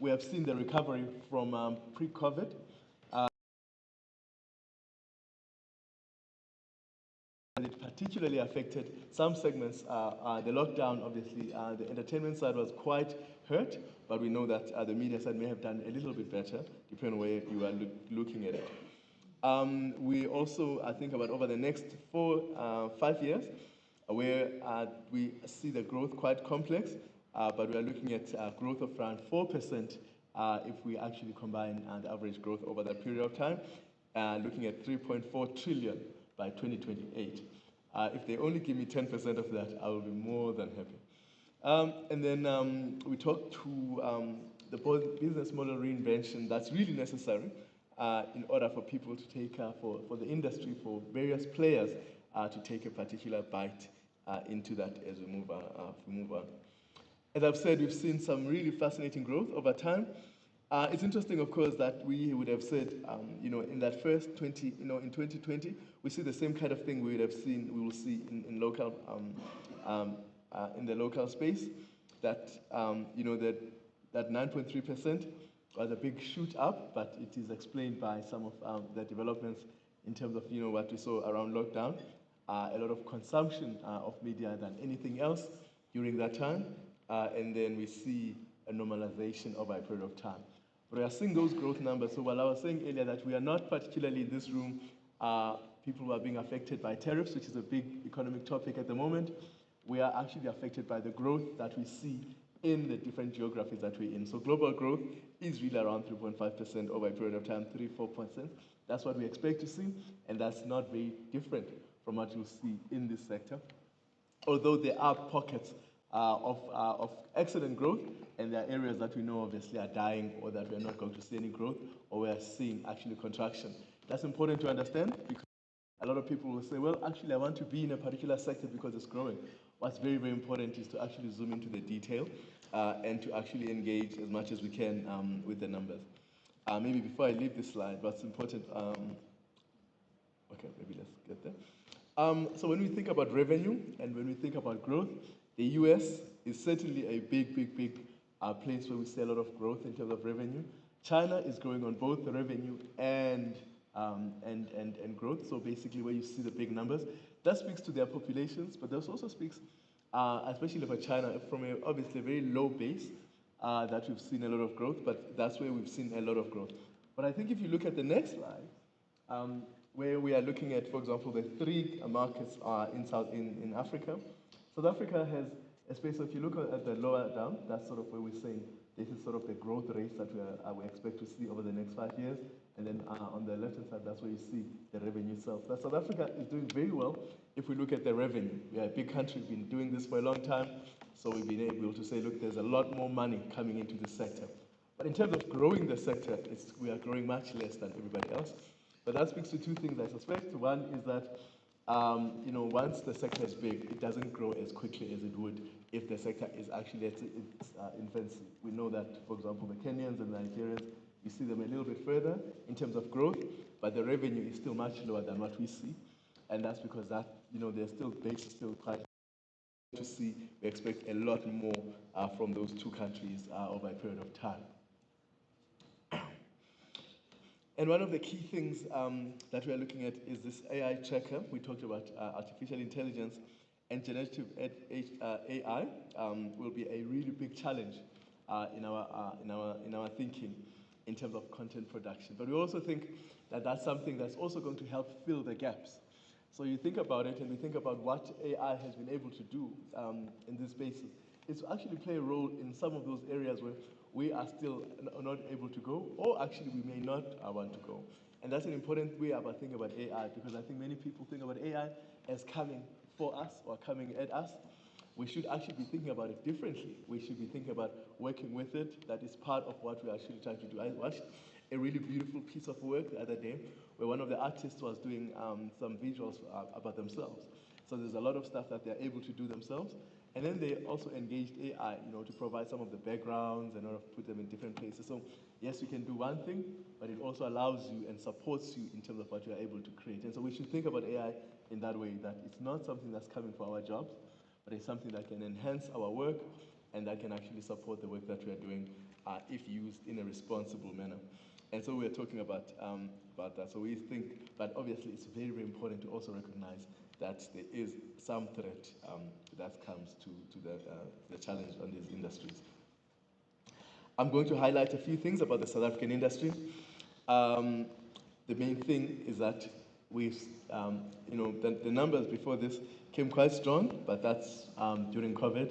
we have seen the recovery from pre-COVID. And it particularly affected some segments. The lockdown, obviously, the entertainment side was quite hurt, but we know that the media side may have done a little bit better, depending on where you are looking at it. We also, I think, about over the next 5 years, where we see the growth quite complex, but we are looking at growth of around 4% if we actually combine the average growth over that period of time, looking at 3.4 trillion by 2028. If they only give me 10% of that, I will be more than happy. And then we talked to the business model reinvention that's really necessary in order for people to take, for the industry, for various players to take a particular bite into that as we move on. As I've said, we've seen some really fascinating growth over time. It's interesting, of course, that we would have said, in that first in 2020, we see the same kind of thing we will see in local, in the local space, that, that 9.3% was a big shoot up, but it is explained by some of the developments in terms of, what we saw around lockdown, a lot of consumption of media than anything else during that time, and then we see a normalization over a period of time. But we are seeing those growth numbers. So while I was saying earlier that we are not particularly in this room, people who are being affected by tariffs, which is a big economic topic at the moment, we are actually affected by the growth that we see in the different geographies that we're in. So global growth is really around 3.5% over a period of time, 3-4%. That's what we expect to see, and that's not very different from what you see in this sector. Although there are pockets of excellent growth, and there are areas that we know obviously are dying, or that we're not going to see any growth, or we're seeing actually contraction. That's important to understand, because a lot of people will say, well, actually I want to be in a particular sector because it's growing. What's very, very important is to actually zoom into the detail and to actually engage as much as we can with the numbers. Maybe before I leave this slide, what's important, okay, maybe let's get there. So when we think about revenue and when we think about growth, the US is certainly a big place where we see a lot of growth in terms of revenue. China is growing on both the revenue and growth. So basically, where you see the big numbers, that speaks to their populations, but this also speaks, especially for China, from obviously a very low base that we've seen a lot of growth. But that's where we've seen a lot of growth. But I think if you look at the next slide, where we are looking at, for example, the three markets in Africa. South Africa has a space. So if you look at the lower down, that's sort of where we're saying this is sort of the growth rates that we expect to see over the next 5 years. And then on the left-hand side, that's where you see the revenue itself. But South Africa is doing very well if we look at the revenue. We are a big country, we've been doing this for a long time, so we've been able to say, look, there's a lot more money coming into the sector. But in terms of growing the sector, we are growing much less than everybody else. But that speaks to two things, I suspect. One is that once the sector is big, it doesn't grow as quickly as it would if the sector is actually at its infancy. We know that, for example, the Kenyans and the Nigerians, you see them a little bit further in terms of growth, but the revenue is still much lower than what we see. And that's because that, they're still base is still quite to see. We expect a lot more from those two countries over a period of time. And one of the key things that we are looking at is this AI tracker. We talked about artificial intelligence, and generative AI will be a really big challenge in our thinking in terms of content production. But we also think that that's something that's also going to help fill the gaps. So you think about it, and we think about what AI has been able to do in these spaces, is to actually play a role in some of those areas where we are still not able to go, or actually we may not want to go. And that's an important way about thinking about AI, because I think many people think about AI as coming for us or coming at us. We should actually be thinking about it differently. We should be thinking about working with it. That is part of what we're actually trying to do. I watched a really beautiful piece of work the other day where one of the artists was doing some visuals about themselves. So there's a lot of stuff that they're able to do themselves. And then they also engaged AI, to provide some of the backgrounds and put them in different places. So yes, you can do one thing, but it also allows you and supports you in terms of what you're able to create. And so we should think about AI in that way, that it's not something that's coming for our jobs, but it's something that can enhance our work and that can actually support the work that we are doing if used in a responsible manner. And so we're talking about that. So we think, but obviously it's very, very important to also recognize that there is some threat that comes to the challenge on these industries. I'm going to highlight a few things about the South African industry. The main thing is that we've, the numbers before this came quite strong, but that's during COVID,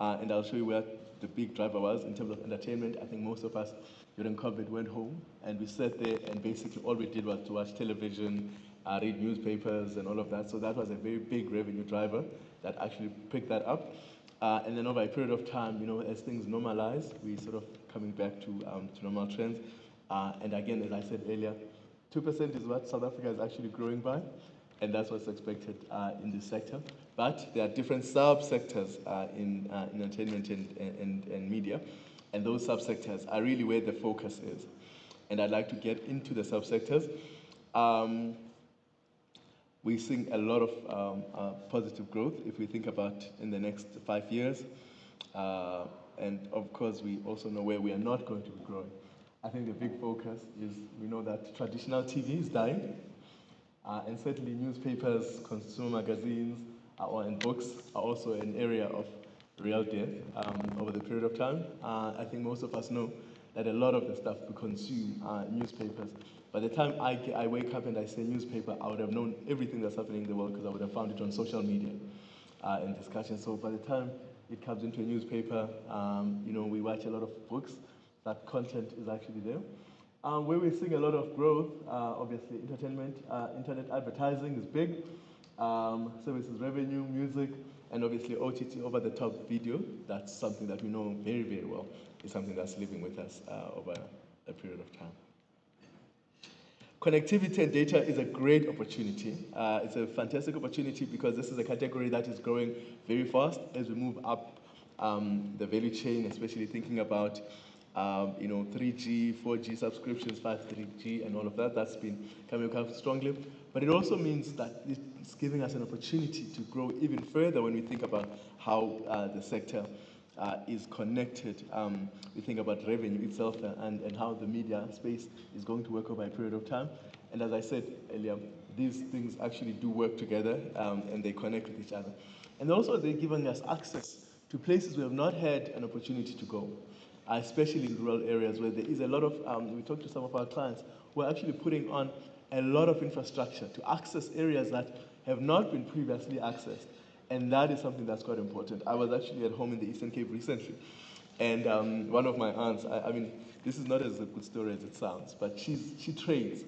and I'll show you where the big driver was in terms of entertainment. I think most of us during COVID went home and we sat there, and basically all we did was to watch television, read newspapers and all of that. So that was a very big revenue driver that actually picked that up. And then over a period of time, as things normalize, we sort of coming back to normal trends. And again, as I said earlier, 2% is what South Africa is actually growing by, and that's what's expected in this sector. But there are different sub-sectors in entertainment and media, and those sub-sectors are really where the focus is. And I'd like to get into the sub-sectors. We're seeing a lot of positive growth if we think about in the next 5 years. And of course, we also know where we are not going to be growing. I think the big focus is we know that traditional TV is dying, and certainly newspapers, consumer magazines, and books are also an area of real death over the period of time. I think most of us know that a lot of the stuff we consume are newspapers. By the time I wake up and I say newspaper, I would have known everything that's happening in the world because I would have found it on social media and discussion. So by the time it comes into a newspaper, we watch a lot of books. That content is actually there. Where we're seeing a lot of growth, obviously entertainment, internet advertising is big, services revenue, music, and obviously OTT, over-the-top video. That's something that we know very, very well. It's something that's living with us over a period of time. Connectivity and data is a great opportunity. It's a fantastic opportunity because this is a category that is growing very fast as we move up the value chain, especially thinking about 3G, 4G subscriptions, 5G, and all of that. That's been coming up strongly. But it also means that it's giving us an opportunity to grow even further when we think about how the sector is connected. We think about revenue itself and how the media space is going to work over a period of time. And as I said earlier, these things actually do work together and they connect with each other. And also they're giving us access to places we have not had an opportunity to go, especially in rural areas where there is a lot of, we talked to some of our clients who are actually putting on a lot of infrastructure to access areas that have not been previously accessed. And that is something that's quite important. I was actually at home in the Eastern Cape recently, and one of my aunts, I mean, this is not as a good story as it sounds, but she trades.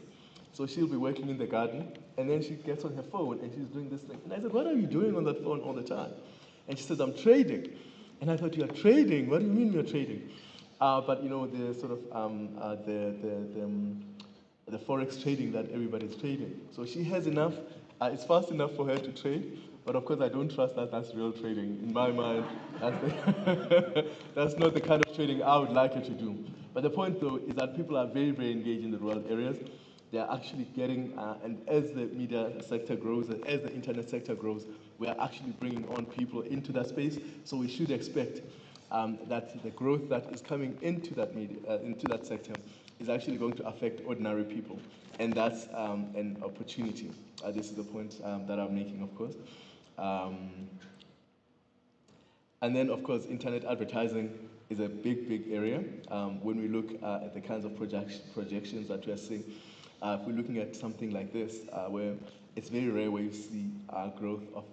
So she'll be working in the garden, and then she gets on her phone, and she's doing this thing. And I said, what are you doing on that phone all the time? And she says, I'm trading. And I thought, you're trading? What do you mean you're trading? But the sort of the forex trading that everybody's trading. So she has enough. It's fast enough for her to trade, but of course I don't trust that that's real trading. In my mind, that's not the kind of trading I would like her to do. But the point though is that people are very, very engaged in the rural areas. They're actually getting, and as the media sector grows, and as the internet sector grows, we are actually bringing on people into that space. So we should expect that the growth that is coming into that media, into that sector, is actually going to affect ordinary people, and that's an opportunity. This is the point that I'm making, of course. And then, of course, internet advertising is a big, big area. When we look at the kinds of projections that we are seeing, if we're looking at something like this, where it's very rare where you see growth of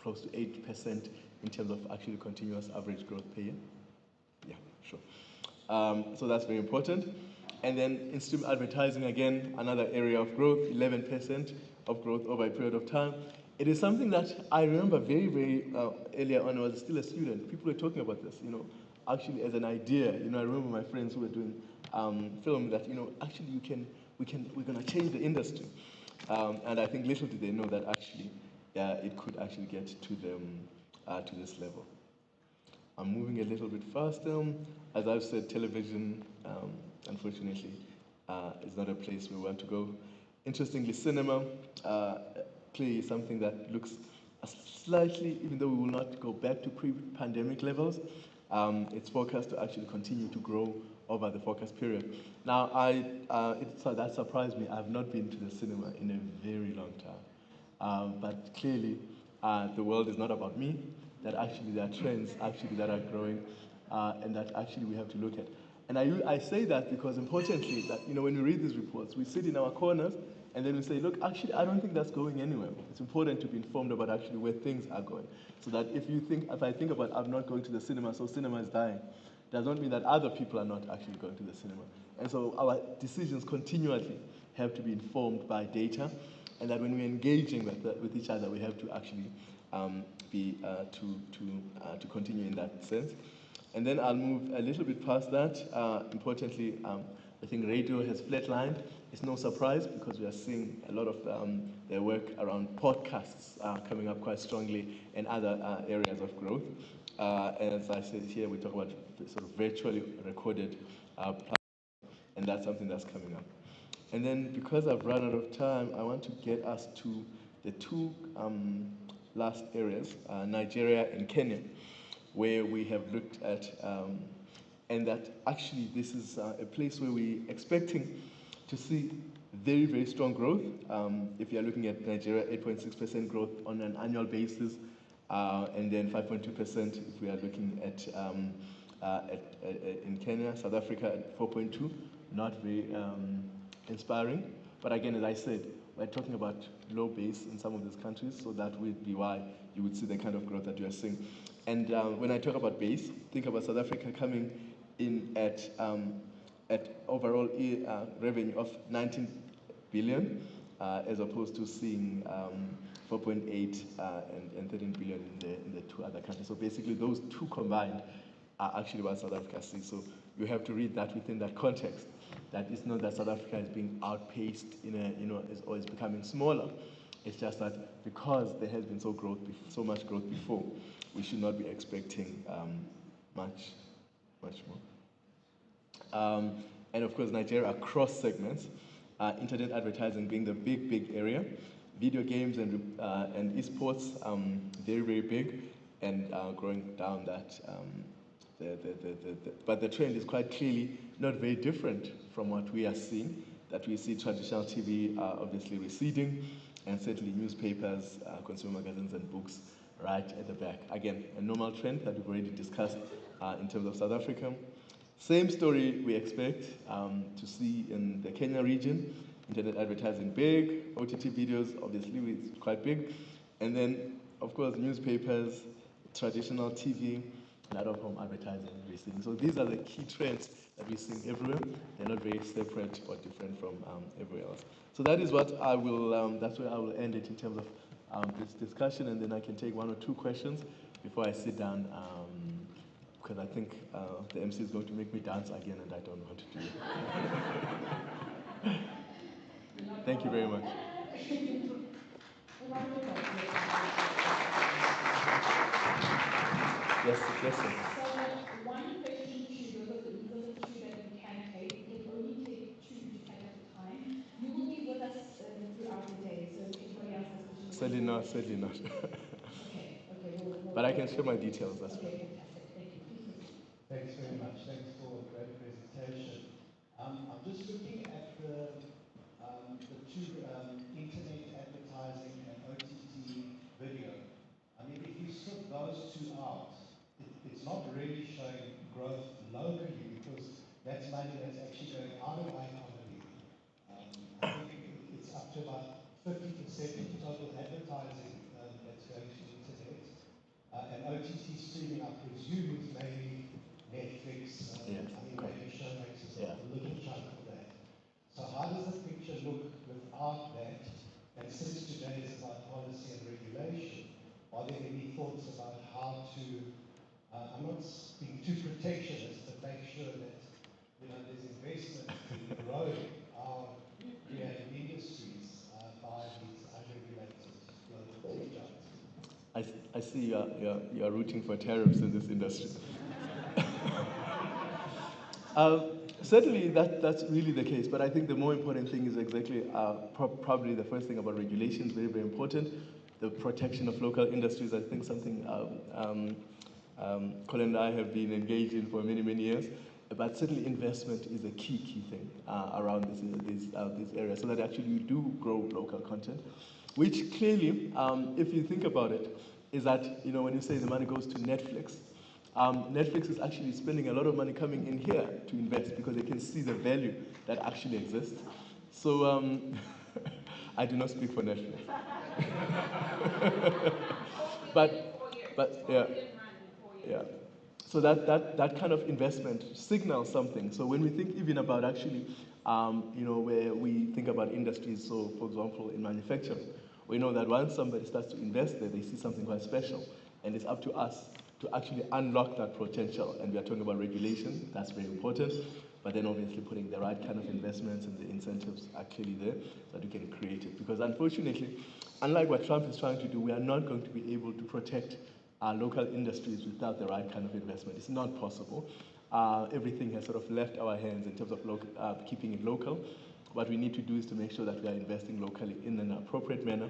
close to 8% in terms of actually continuous average growth per year. Yeah, sure. So that's very important. And then in-stream advertising, again, another area of growth, 11% of growth over a period of time. It is something that I remember very, very earlier on. I was still a student. People were talking about this, actually as an idea. I remember my friends who were doing film that, actually we're going to change the industry. And I think little did they know that actually, it could actually get to them to this level. I'm moving a little bit faster. As I've said, television, unfortunately, is not a place we want to go. Interestingly, cinema, clearly something that looks slightly, even though we will not go back to pre-pandemic levels, it's forecast to actually continue to grow over the forecast period. Now, that surprised me. I've not been to the cinema in a very long time. But clearly, the world is not about me, that actually there are trends actually that are growing, and that actually we have to look at. And I say that because importantly, that when we read these reports, we sit in our corners and then we say, look, actually, I don't think that's going anywhere. It's important to be informed about actually where things are going. So that if I think about I'm not going to the cinema, so cinema is dying, does not mean that other people are not actually going to the cinema. And so our decisions continually have to be informed by data, and that when we're engaging with each other, we have to actually to continue in that sense. And then I'll move a little bit past that. Importantly, I think radio has flatlined. It's no surprise because we are seeing a lot of their work around podcasts coming up quite strongly and other areas of growth. As I said here, we talk about sort of virtually recorded platforms, and that's something that's coming up. And then because I've run out of time, I want to get us to the two last areas, Nigeria and Kenya, where we have looked at, and that actually this is a place where we're expecting to see very, very strong growth. If you're looking at Nigeria, 8.6% growth on an annual basis, and then 5.2% if we are looking at in Kenya, South Africa at 4.2, not very inspiring. But again, as I said, we're talking about low base in some of these countries, so that would be why you would see the kind of growth that you are seeing. And when I talk about base, think about South Africa coming in at overall revenue of 19 billion, as opposed to seeing 4.8 and 13 billion in the two other countries. So basically, those two combined are actually what South Africa sees. So you have to read that within that context. That it's not that South Africa is being outpaced or is becoming smaller. It's just that because there has been so much growth before, we should not be expecting much more. And of course, Nigeria across segments, internet advertising being the big area, video games and esports, very, very big, and growing down that. But the trend is quite clearly not very different from what we are seeing, that we see traditional TV obviously receding, and certainly newspapers, consumer magazines and books right at the back. Again, a normal trend that we've already discussed in terms of South Africa. Same story we expect to see in the Kenya region. Internet advertising big, OTT videos obviously it's quite big, and then of course newspapers, traditional TV, and out-of-home advertising we're seeing. So these are the key trends that we're seeing everywhere. They're not very separate or different from everywhere else. So that is what I will. That's where I will end it in terms of this discussion, and then I can take one or two questions before I sit down. Because I think the MC is going to make me dance again, and I don't want to do it. Thank you very much. Yes, yes, sir. So one question to those of these are the two that we can take. We can only take two to catch up the time. You will be with us throughout the day. So if anybody else has questions, certainly not. Okay. But I can share my details. That's okay. Fantastic. Thank you. Please proceed. Thanks very much. Thanks for a great presentation. I'm just looking at the two internet advertising and OTT video. I mean, if you strip those two out, it's not really showing growth locally because that's money that's actually going out of our economy. I think it's up to about 50% of total advertising that's going to internet. And OTT streaming, I presume, is mainly Netflix. I mean, maybe Showmax is a little chunk of that. So how does the picture look without that? And since today is about policy and regulation, are there any thoughts about how to, I'm not being too protectionist, but make sure that there's investment in growing our creative industries by these unregulated global tech giants? I see you're rooting for tariffs in this industry. Certainly, that's really the case, but I think the more important thing is exactly probably the first thing about regulation is very, very important. The protection of local industries, I think something Colin and I have been engaged in for many, many years. but certainly investment is a key thing around these areas, so that actually you do grow local content, which clearly, if you think about it, is that, you know, when you say the money goes to Netflix, Netflix is actually spending a lot of money coming in here to invest because they can see the value that actually exists. So I do not speak for Netflix. but yeah, yeah. So that kind of investment signals something. So when we think even about actually, you know, where we think about industries, so for example, in manufacturing, we know that once somebody starts to invest there, they see something quite special. And it's up to us to actually unlock that potential. And we are talking about regulation, that's very important. But then obviously putting the right kind of investments and the incentives are clearly there so that we can create it. Because unfortunately, unlike what Trump is trying to do, we are not going to be able to protect our local industries without the right kind of investment. It's not possible. Everything has sort of left our hands in terms of keeping it local. What we need to do is to make sure that we are investing locally in an appropriate manner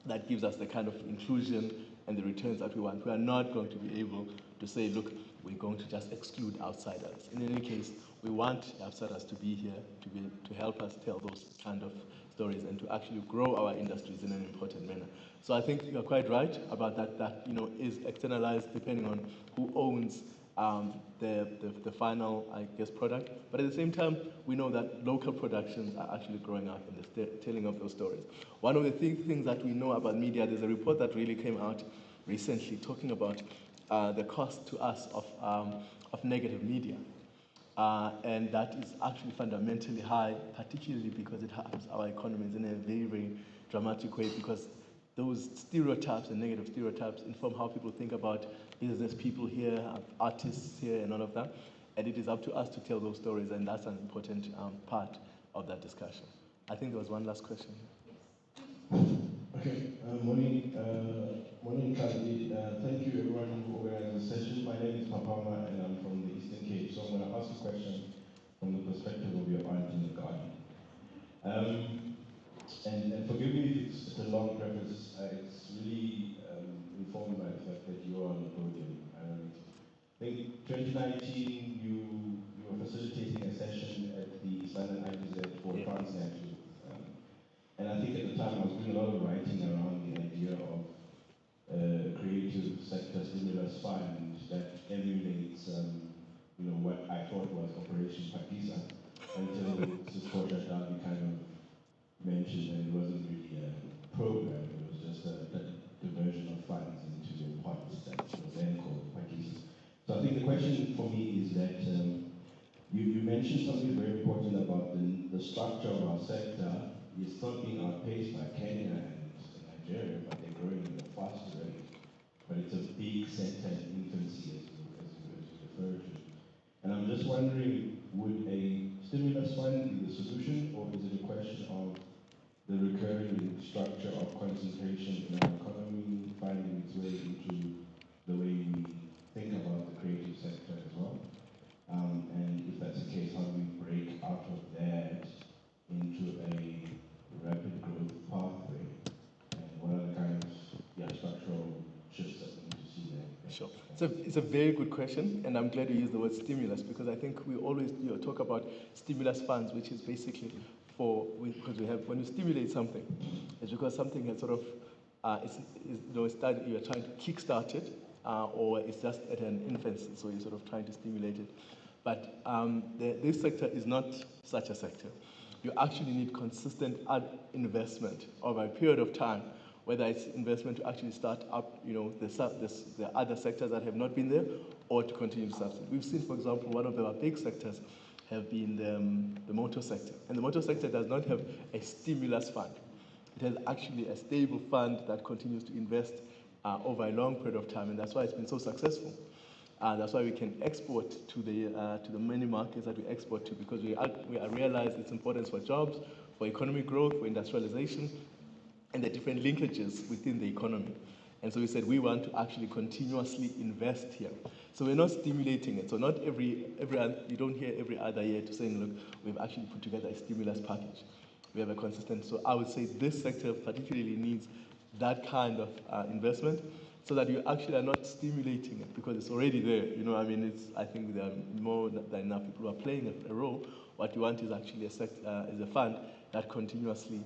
that gives us the kind of inclusion and the returns that we want. We are not going to be able to say, look, we're going to just exclude outsiders. In any case, we want outsiders to be here to help us tell those kind of stories and to actually grow our industries in an important manner. So I think you're quite right about that you know, is externalized depending on who owns the final, I guess, product. But at the same time, we know that local productions are actually growing up in the telling of those stories. One of the things that we know about media, there's a report that really came out recently talking about the cost to us of negative media. And that is actually fundamentally high, particularly because it harms our economies in a very dramatic way, because those stereotypes and negative stereotypes inform how people think about business people here, artists here, and all of that. And it is up to us to tell those stories, and that's an important part of that discussion. I think there was one last question. Okay, morning, Cnergy. Thank you everyone who organized the session. My name is Papama and I'm from the Eastern Cape. So I'm going to ask a question from the perspective of your aunt in the garden. And forgive me if it's a long preface. It's really informed by the fact that you are on the podium. I think 2019 you were facilitating a session at the East London IPZ for Transnet. And I think at the time I was doing a lot of writing around the idea of creative sector stimulus fund that emulates, you know, what I thought was Operation Pakisa, until Cisco Darby kind of mentioned that it wasn't really a program, it was just a diversion of funds into pots that were then called Pakisa. So I think the question for me is that you mentioned something very important about the structure of our sector. It's not being outpaced by Kenya and Nigeria, but they're growing at a faster rate. But it's a big sector in infancy, as you referred to. And I'm just wondering, would a stimulus fund be the solution, or is it a question of the recurring structure of concentration in our economy finding its way into the way we think about the creative sector as well? And if that's the case, how do we break out of that into a rapid growth pathway? And what are the kind of structural shifts that we need to see there? Sure. It's a very good question, and I'm glad you used the word stimulus, because I think we always talk about stimulus funds, which is basically because when you stimulate something, it's because something has sort of you're trying to kickstart it, or it's just at an infancy, so you're sort of trying to stimulate it. But this sector is not such a sector. You actually need consistent investment over a period of time, whether it's investment to actually start up, you know, the other sectors that have not been there, or to continue to subsidy. We've seen, for example, one of our big sectors have been the motor sector. And the motor sector does not have a stimulus fund. It has actually a stable fund that continues to invest over a long period of time, and that's why it's been so successful. That's why we can export to the many markets that we export to, because we realize its importance for jobs, for economic growth, for industrialization, and the different linkages within the economy. And so we said we want to actually continuously invest here. So we're not stimulating it. So not you don't hear every other year to saying, look, we've actually put together a stimulus package. We have a consistent. So I would say this sector particularly needs that kind of investment. so that you actually are not stimulating it because it's already there. You know, I mean, I think there are more than enough people who are playing a role. What you want is actually is a fund that continuously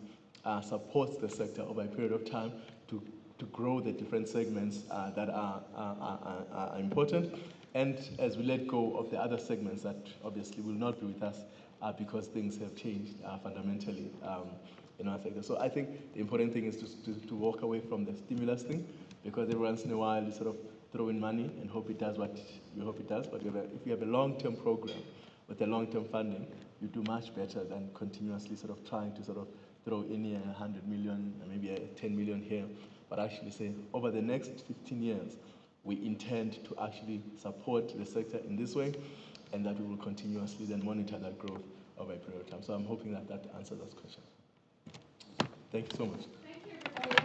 supports the sector over a period of time to grow the different segments that are important. And as we let go of the other segments that obviously will not be with us because things have changed fundamentally in our sector. So I think the important thing is to walk away from the stimulus thing, because every once in a while you sort of throw in money and hope it does what you hope it does. But if you have a long-term program with a long-term funding, you do much better than continuously sort of trying to sort of throw in here 100 million, maybe 10 million here, but actually say over the next 15 years, we intend to actually support the sector in this way, and that we will continuously then monitor that growth over a period of time. So I'm hoping that that answers this question. Thank you so much. Thank you, everybody.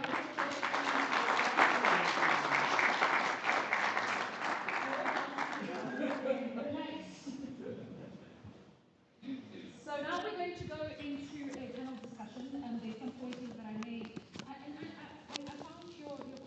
So now we're going to go into a panel discussion. There's some pointers that I made. I found your question.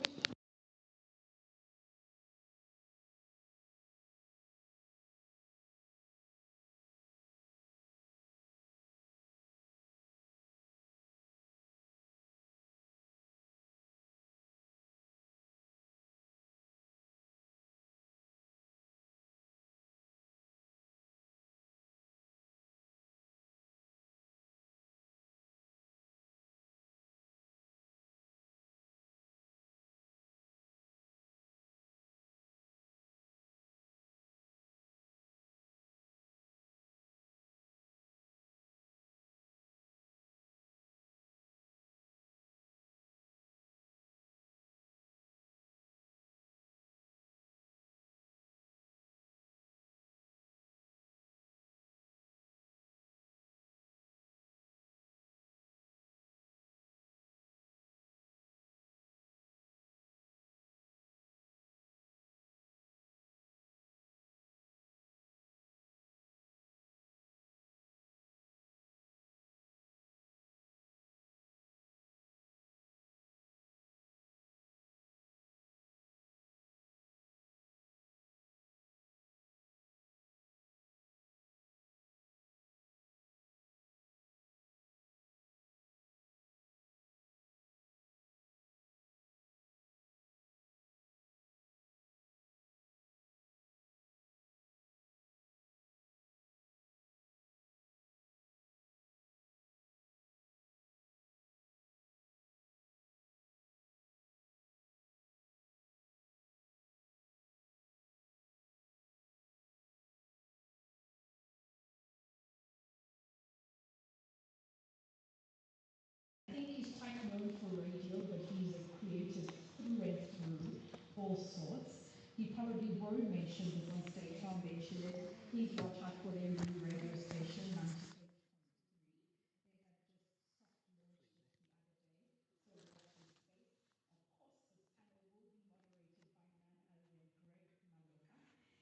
I think he's quite known for radio, but he's a creative through and through, all sorts. He probably won't mention this on stage, so I'll mention it. He's watched out for their new radio station, 96.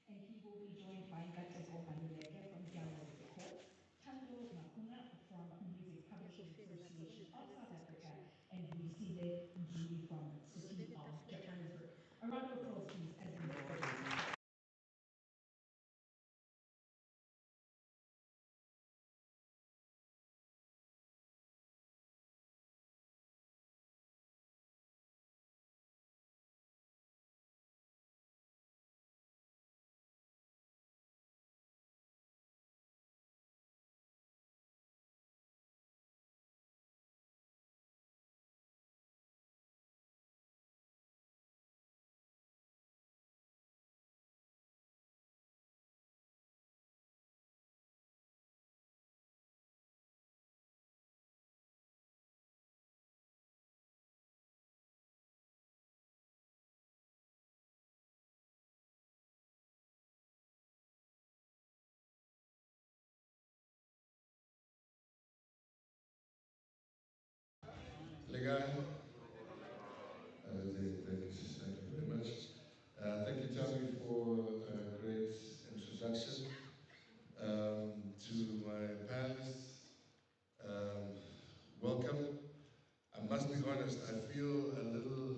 And he will be joined by Ngateko Maluleke from Download Records, Tando Makuna from Music Publishing Association of South Africa, and Luisile Njui from City of Johannesburg. A round of applause, please, as we welcome. Legal. Thank you very much. Thank you, Tammy, for a great introduction. To my panelists, welcome. I must be honest, I feel a little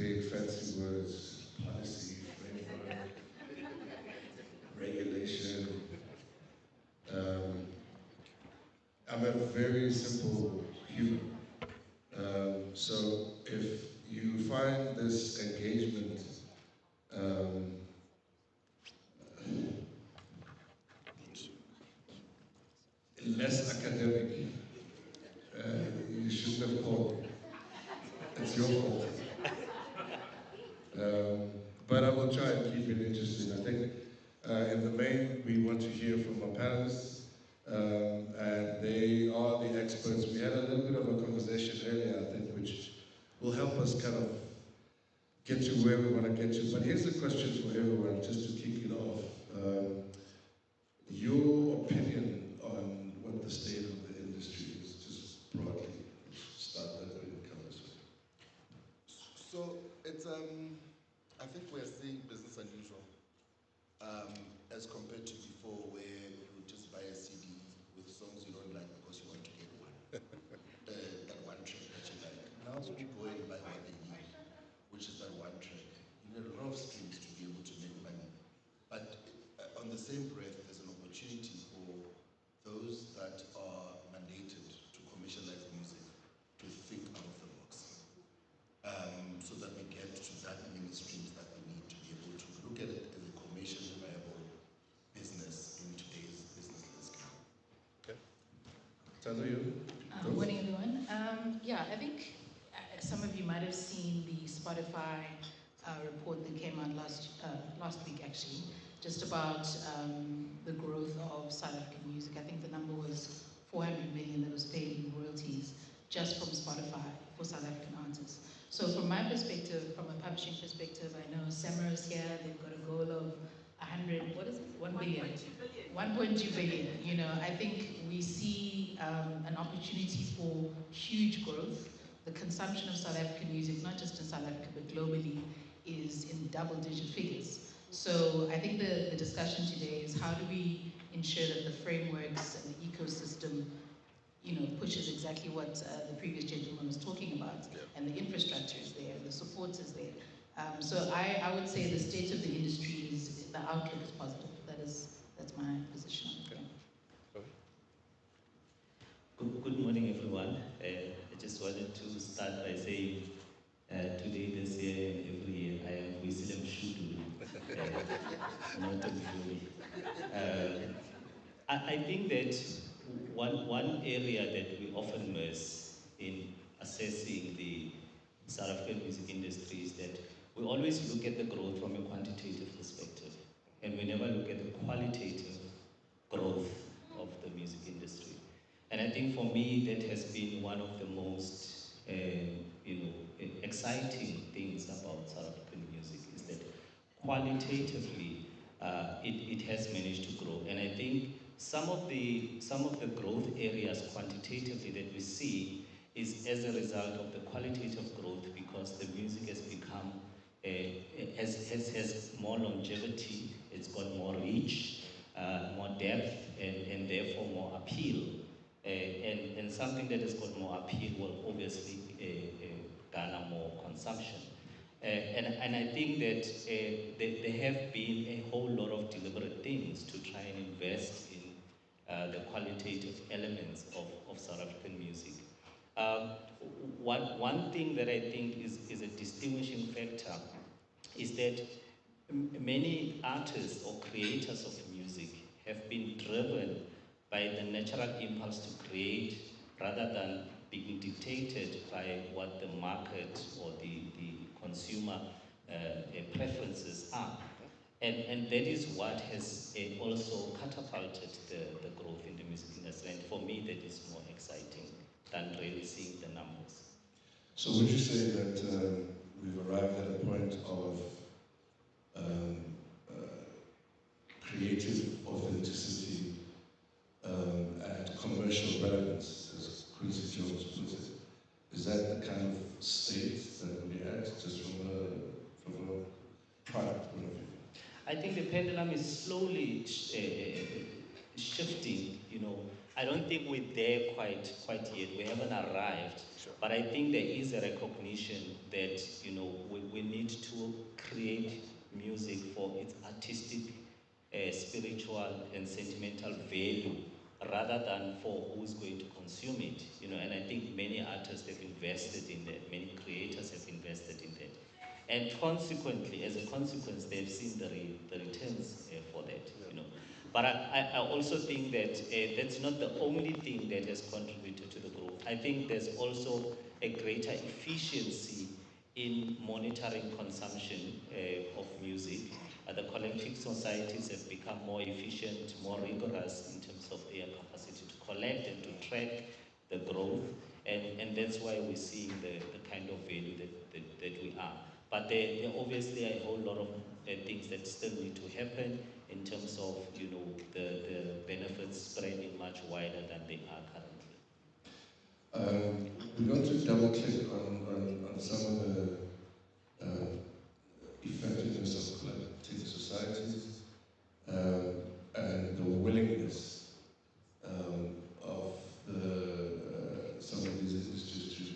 big fancy words, policy, framework, regulation. Um, I'm a very simple human. So if you find this engagement less academic, you shouldn't have called me. It's your fault. But I will try and keep it interesting. I think in the main, we want to hear from our panelists, and they are the experts. We had a little bit of a conversation earlier, I think, which will help us kind of get to where we want to get to. But here's a question for everyone, just to kick it off. Your opinion on what the state of the industry is, just broadly. Start that way and come this way. So it's I think we're seeing business unusual as compared to before, where you would just buy a CD with songs you don't like because you want to get one, that one track that you like. Now you go and buy what they need, which is that one track. You need a lot of streams to be able to make money. But on the same breath, there's an opportunity for those that are mandated to commercialize music to think out of the box, so that we get to that many streams that we need to be able to look at it as a commercially viable business in today's business landscape. Okay. Tando, you? Morning, everyone. Yeah, I think some of you might have seen the Spotify report that came out last week, actually, just about the growth of South African music. I think the number was 400 million that was paid in royalties just from Spotify for South African artists. So from my perspective, from a publishing perspective, I know Samara is here, they've got a goal of 100, what is it? 1 billion. 1.2 billion. You know, I think we see an opportunity for huge growth. The consumption of South African music, not just in South Africa, but globally, is in double-digit figures. So I think the discussion today is how do we ensure that the frameworks and the ecosystem, you know, pushes exactly what the previous gentleman was talking about, and the infrastructure is there, the support is there. So I would say the state of the industry is, the outlook is positive. That's my position. Good morning, everyone. I just wanted to start by saying today, this year, and every year, I am Wisdom Shudu, not in I think that one area that we often miss in assessing the South African music industry is that we always look at the growth from a quantitative perspective, and we never look at the qualitative growth of the music industry. And I think for me, that has been one of the most exciting things about South African music, is that qualitatively it has managed to grow. And I think some of the growth areas quantitatively that we see is as a result of the qualitative growth, because the music has become has more longevity, it's got more reach, more depth, and therefore more appeal. And something that has got more appeal will obviously garner more consumption. And I think that there have been a whole lot of deliberate things to try and invest in the qualitative elements of South African music. One thing that I think is a distinguishing factor is that many artists or creators of music have been driven by the natural impulse to create, rather than being dictated by what the market or the consumer preferences are. And that is what has also catapulted the growth in the music industry. And for me, that is more exciting than really seeing the numbers. So would you say that we've arrived at a point of creative authenticity and commercial relevance, as Quincy Jones puts it? Is that the kind of state that we're at, just from a product point of view? I think the pendulum is slowly shifting. You know, I don't think we're there quite yet. We haven't arrived. Sure. But I think there is a recognition that, we need to create music for its artistic, spiritual, and sentimental value rather than for who's going to consume it. And I think many artists have invested in that, many creators have invested in that. And consequently, as a consequence, they've seen the returns for that. But I also think that that's not the only thing that has contributed to the growth. I think there's also a greater efficiency in monitoring consumption of music. The collective societies have become more efficient, more rigorous in terms of their capacity to collect and to track the growth, and that's why we're seeing the kind of value that we are. But there are obviously a whole lot of things that still need to happen in terms of the benefits spreading much wider than they are currently. We're going to double click on some of the effectiveness of collective societies and the willingness of some of these industries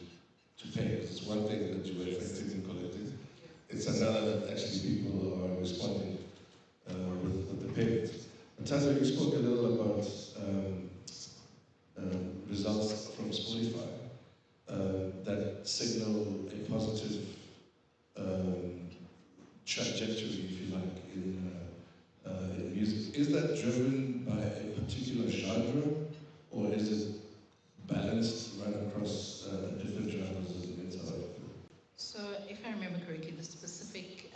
to pay. It's one thing that you are effective in collective. It's another that actually people are responding with the payment. Tazo, you spoke a little about results from Spotify that signal a positive trajectory, if you like, in music. Is that driven by a particular genre, or is it balanced right across the different genres in South Africa? So, if I remember correctly, the specific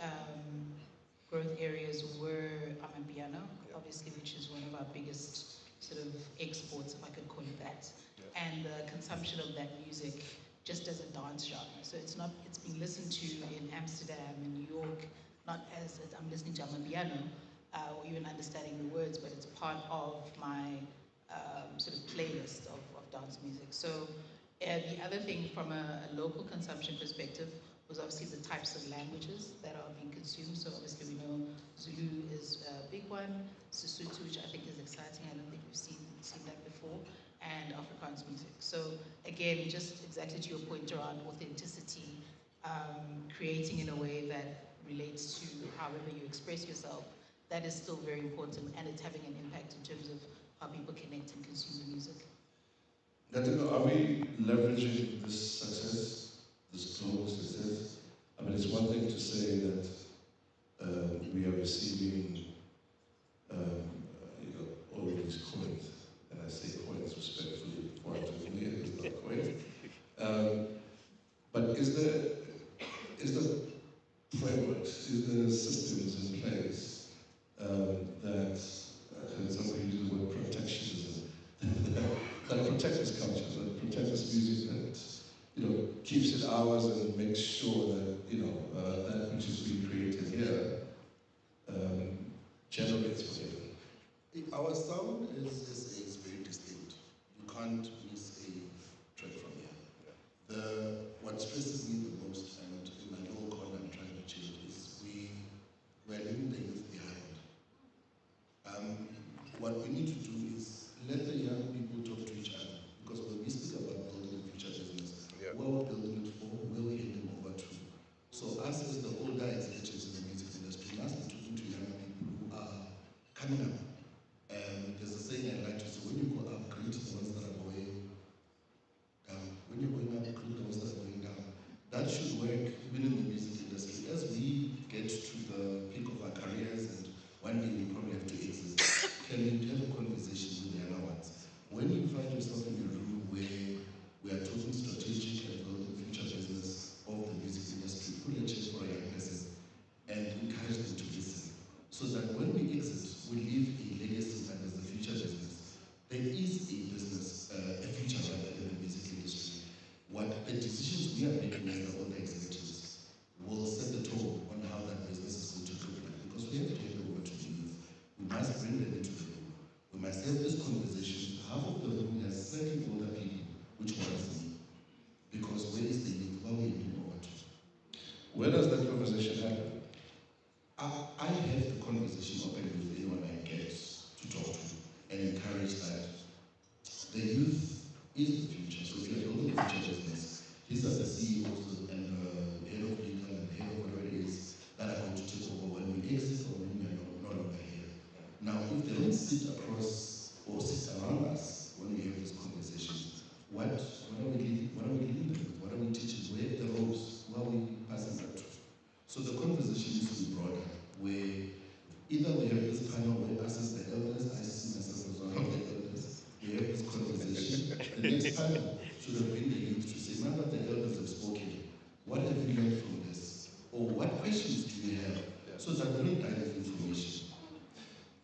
growth areas were Amapiano, obviously, which is one of our biggest sort of exports, if I could call it that, and the consumption of that music just as a dance genre. So it's being listened to in Amsterdam, in New York, not as I'm listening to Amapiano or even understanding the words, but it's part of my sort of playlist of dance music. So the other thing from a local consumption perspective was obviously the types of languages that are being consumed. So obviously we know Zulu is a big one, Sesotho, which I think is exciting. I don't think we've seen that before, and Afrikaans music. So again, just exactly to your point around authenticity, creating in a way that relates to however you express yourself, that is still very important, and it's having an impact in terms of how people connect and consume the music. Are we leveraging this success, this global success? I mean, it's one thing to say that we are receiving all of these coins, and I say coins respectfully, for it is not coins. But is the frameworks, is there systems in place that, somebody uses the word protectionism, that protect this culture, that protect this music, that keeps it ours and makes sure that that which is being created here generates whatever. Our sound is very distinct. You can't miss a track from here. What stresses me the most, and in my little corner I'm trying to change, is we're leaving the youth behind. What we need to do is let the young people talk to each other, because when we speak about building a future business, where we're building it for, where we're heading over to. So us as the older executives in the music industry must be talking to young people who are coming up. There's a saying I like to say: when you go up, greet the ones that are going down. When you're going up, greet the ones that are going down. That should work even in the music industry. As we get to the peak of our careers, and one day we probably have to exit, can you have a conversation with the younger ones? When you find yourself in a room where we are talking strategic and building future business of the music industry, pull a check for a young person and encourage them to listen, so that when we exit, we leave a legacy that is the future business. There is a business, a future rather in the music industry. What the decisions we are making as the older executives will set the tone on how that business is going to look like, because we have to hand over to the youth. We must bring them into the room. We must have this conversation. Half of the room has slightly older people, which worries me, because where is the youth? Where are we handing over to? Where does that conversation happen? I have the conversation open with anyone I get to talk to and encourage that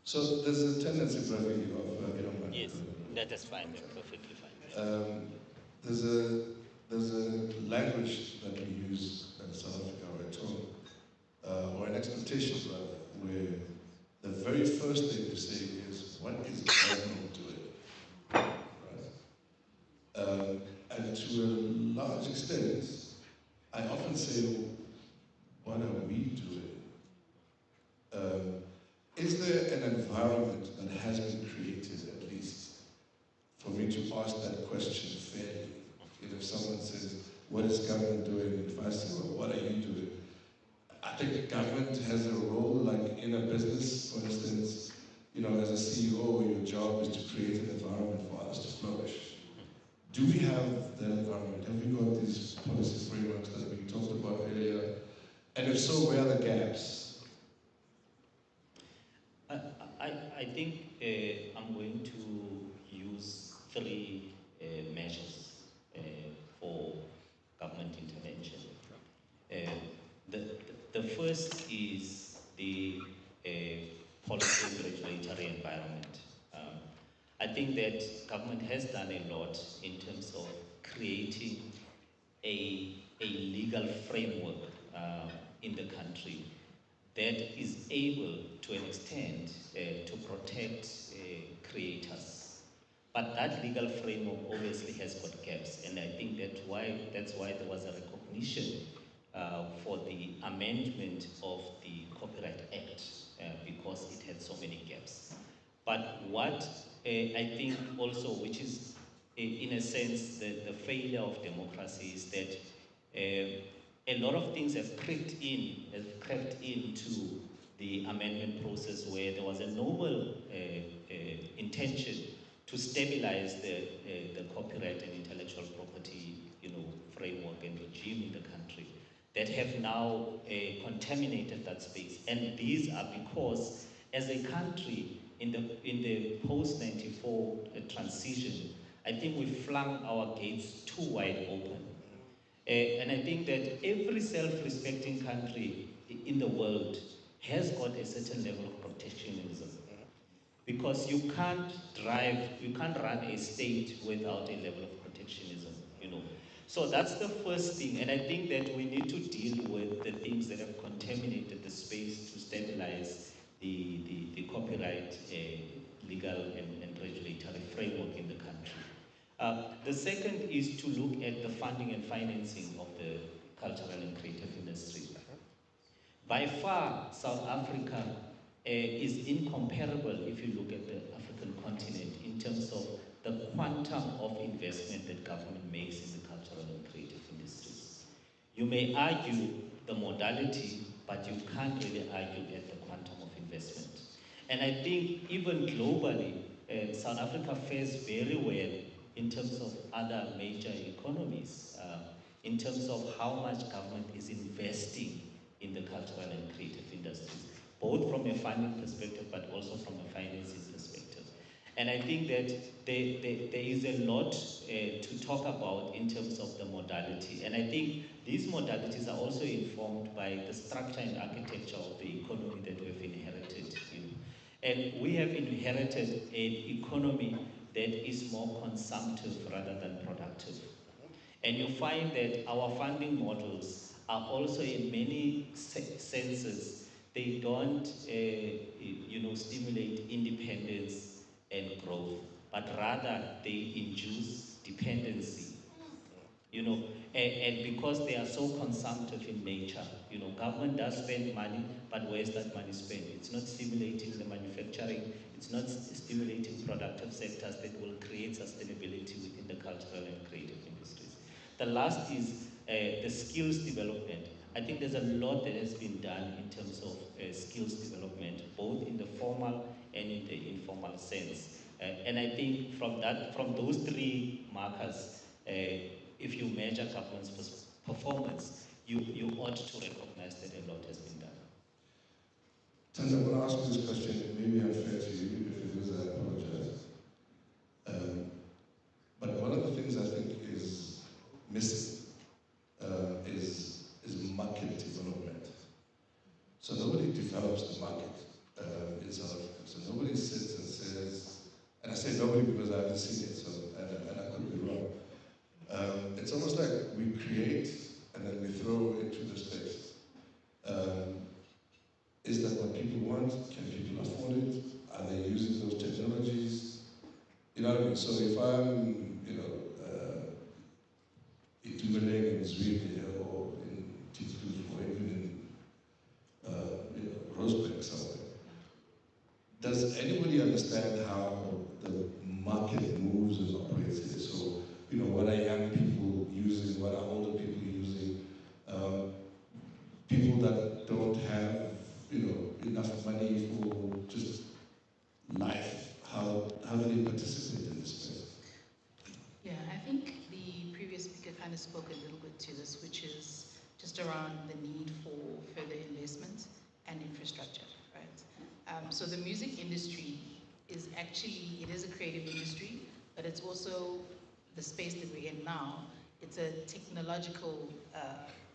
So there's a tendency, Bradley, of, you don't mind. Yes, that is fine, perfectly fine. There's a language that we use in South Africa, or a tone, or an expectation rather, where the very first thing you say is, what is government doing? Right? And to a large extent, I often say, what are we doing? Is there an environment that has been created, at least, for me to ask that question fairly? If someone says, what is government doing? If I say, well, what are you doing? I think the government has a role, like in a business, for instance, as a CEO, your job is to create an environment for others to flourish. Do we have that environment? Have we got these policy frameworks that we talked about earlier? And if so, where are the gaps? I think I'm going to use three measures for government intervention. The first is the policy and regulatory environment. I think that government has done a lot in terms of creating a legal framework in the country that is able, to an extent, to protect creators. But that legal framework obviously has got gaps, and I think that's why there was a recognition for the amendment of the Copyright Act, because it had so many gaps. But what I think also, which is in a sense the failure of democracy, is that a lot of things have crept into the amendment process, where there was a noble intention to stabilize the copyright and intellectual property, framework and regime in the country, that have now contaminated that space. And these are because, as a country, in the post-94 transition, I think we flung our gates too wide open. And I think that every self-respecting country in the world has got a certain level of protectionism. Because you can't run a state without a level of protectionism, So that's the first thing, and I think that we need to deal with the things that have contaminated the space to stabilize the copyright legal and regulatory framework in the country. The second is to look at the funding and financing of the cultural and creative industry. By far, South Africa is incomparable if you look at the African continent in terms of the quantum of investment that government makes in the cultural and creative industries. You may argue the modality, but you can't really argue at the quantum of investment. And I think even globally, South Africa fares very well in terms of other major economies, in terms of how much government is investing in the cultural and creative industries, both from a funding perspective, but also from a financing perspective. And I think that there is a lot to talk about in terms of the modality. And I think these modalities are also informed by the structure and architecture of the economy that we've inherited. And we have inherited an economy that is more consumptive rather than productive. And you find that our funding models are also, in many senses, they don't stimulate independence and growth, but rather they induce dependency. And because they are so consumptive in nature, government does spend money, but where is that money spent? It's not stimulating the manufacturing, it's not stimulating productive sectors that will create sustainability within the cultural and creative industries. The last is the skills development. I think there's a lot that has been done in terms of skills development, both in the formal and in the informal sense. And I think from those three markers, if you measure government's performance, you ought to recognize that a lot has been done. Tanda, I want to ask you this question. It may be unfair to you. If it is, I apologize. But one of the things I think is missing is market development. So nobody develops the market. in South Africa. So nobody sits and says, and I say nobody because I haven't seen it, so, and I could be wrong. It's almost like we create and then we throw into the space. Is that what people want? Can people afford it? Are they using those technologies? You know what I mean? So if I'm, in Sweden or in Titus or even in Rosberg somewhere, does anybody understand how the market moves and operates here? So, what are young people using? What are older people using? People that don't have, enough money for just life, how do they participate in this space? Yeah, I think the previous speaker kind of spoke a little bit to this, which is just around the need for further investment and infrastructure, right? So the music industry is actually, it is a creative industry, but it's also the space that we're in now. It's a technological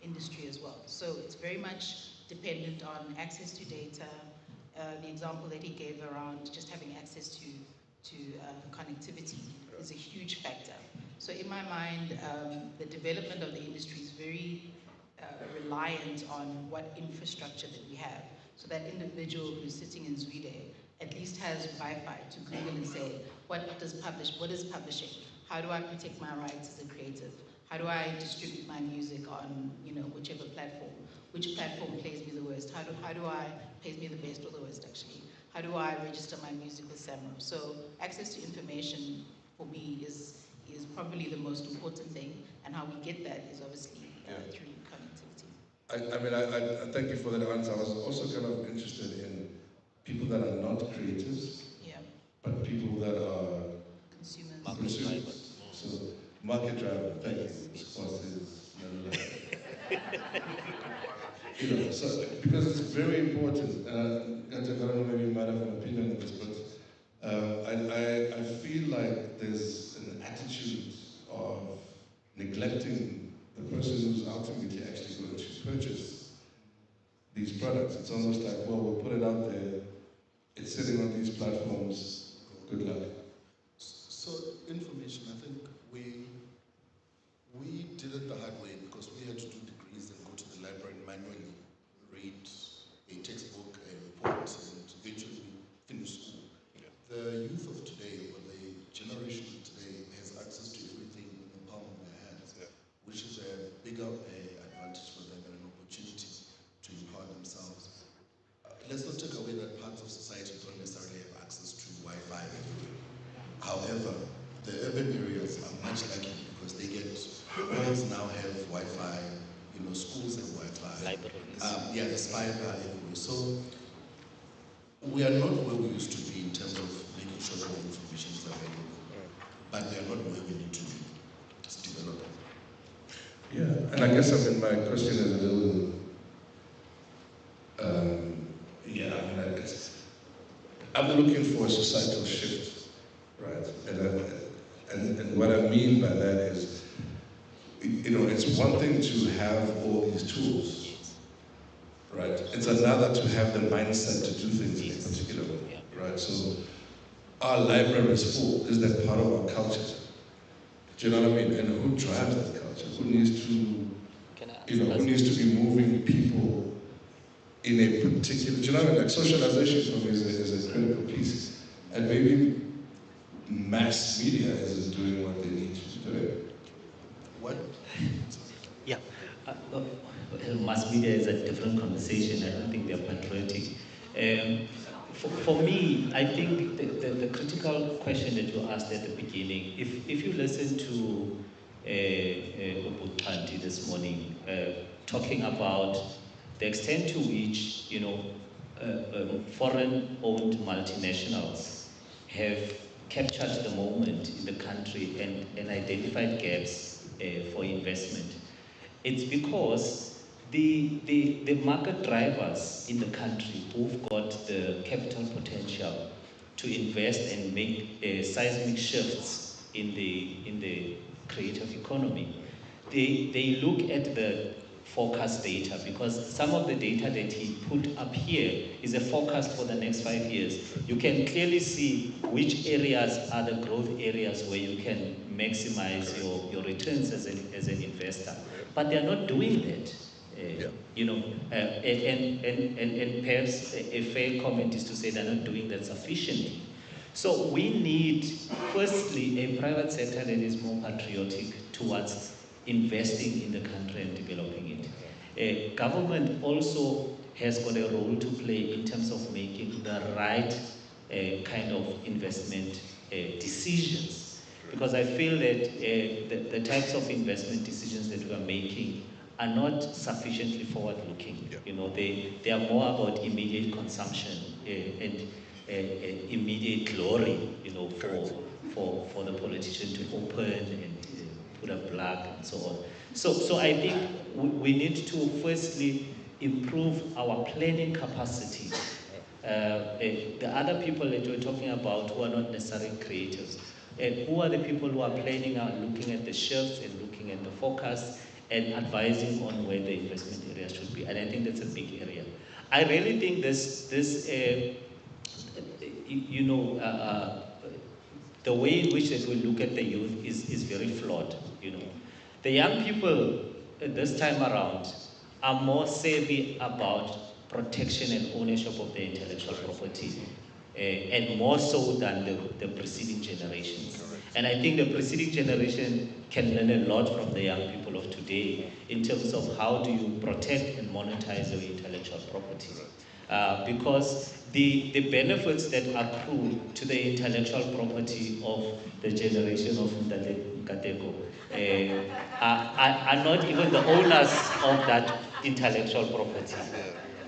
industry as well. So it's very much dependent on access to data. The example that he gave around just having access to connectivity is a huge factor. So in my mind, the development of the industry is very reliant on what infrastructure that we have. So that individual who's sitting in Zweden at least has Wi-Fi to Google and say, what is publishing? How do I protect my rights as a creative? How do I distribute my music on, whichever platform? Which platform plays me the worst? How do I plays me the best or the worst actually? How do I register my music with SAMRO? So access to information for me is probably the most important thing, and how we get that is obviously through connectivity. I thank you for that answer. I was also kind of interested in people that are not creators, but people that are consumers. So market driver, thank you. So because it's very important. I don't know, maybe you might have an opinion on this, but I feel like there's an attitude of neglecting the person who's ultimately actually going to purchase these products. It's almost like, well, we'll put it out there, it's sitting on these platforms, good luck. So information, I think we did it the hard way because we had to do degrees and go to the library and manually read a textbook, a report, and eventually finish school. The youth of today, or the generation of today, has access to everything in the palm of their hands, which is a bigger advantage for them and an opportunity to empower themselves. Let's not take away that parts of society don't necessarily have access to Wi-Fi everywhere. However, the urban areas are much lucky because they get, homes now have Wi-Fi, schools have Wi-Fi. Libraries. The spy are everywhere. So we are not where we used to be in terms of making sure that the information is available, but we are not where we need to be as developers. Yeah, and I guess my question is a little, I'm looking for a societal shift, right? And what I mean by that is, it's one thing to have all these tools, right? It's another to have the mindset to do things in a particular way, right? So our library is full. Is that part of our culture? Do you know what I mean? And who drives that culture? Who needs to be moving people in a particular, do you know what I mean? Like socialization for me is a critical piece. And maybe mass media isn't doing what they need to do. What? Yeah. Mass media is a different conversation. I don't think they're patriotic. For me, I think the critical question that you asked at the beginning, if you listen to Obutanti this morning, talking about the extent to which, foreign-owned multinationals have captured the moment in the country and identified gaps for investment. It's because the market drivers in the country who've got the capital potential to invest and make seismic shifts in the creative economy, they look at the forecast data, because some of the data that he put up here is a forecast for the next 5 years. You can clearly see which areas are the growth areas where you can maximize your returns as an investor. But they're not doing that. And perhaps a fair comment is to say they're not doing that sufficiently. So we need, firstly, a private sector that is more patriotic towards investing in the country and developing it. Government also has got a role to play in terms of making the right kind of investment decisions. Because I feel that the types of investment decisions that we are making are not sufficiently forward-looking. They are more about immediate consumption and immediate glory, for the politician to open and put a plug and so on. So I think we need to firstly improve our planning capacity. The other people that we're talking about who are not necessarily creators, who are the people who are planning out, looking at the shifts and looking at the forecast and advising on where the investment areas should be. And I think that's a big area. I really think the way in which that we look at the youth is very flawed. The young people this time around are more savvy about protection and ownership of their intellectual property, and more so than the preceding generations. And I think the preceding generation can learn a lot from the young people of today in terms of how do you protect and monetize your intellectual property. Because the benefits that accrue to the intellectual property of the generation of Nkateko are not even the owners of that intellectual property.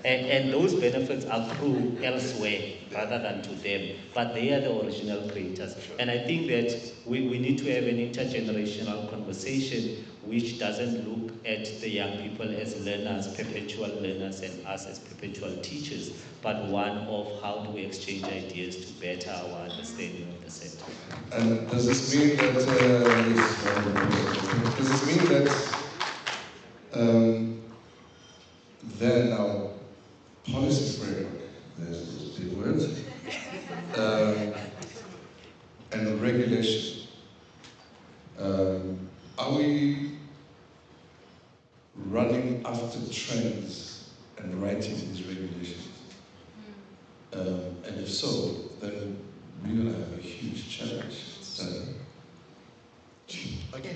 And those benefits accrue elsewhere rather than to them, but they are the original creators. And I think that we need to have an intergenerational conversation which doesn't look at the young people as learners, perpetual learners, and us as perpetual teachers, but one of how do we exchange ideas to better our understanding of the sector. And does this mean that, then our policy framework, there's those big words, and regulation, are we running after trends and writing these regulations? And if so, then we're going to have a huge challenge. Okay.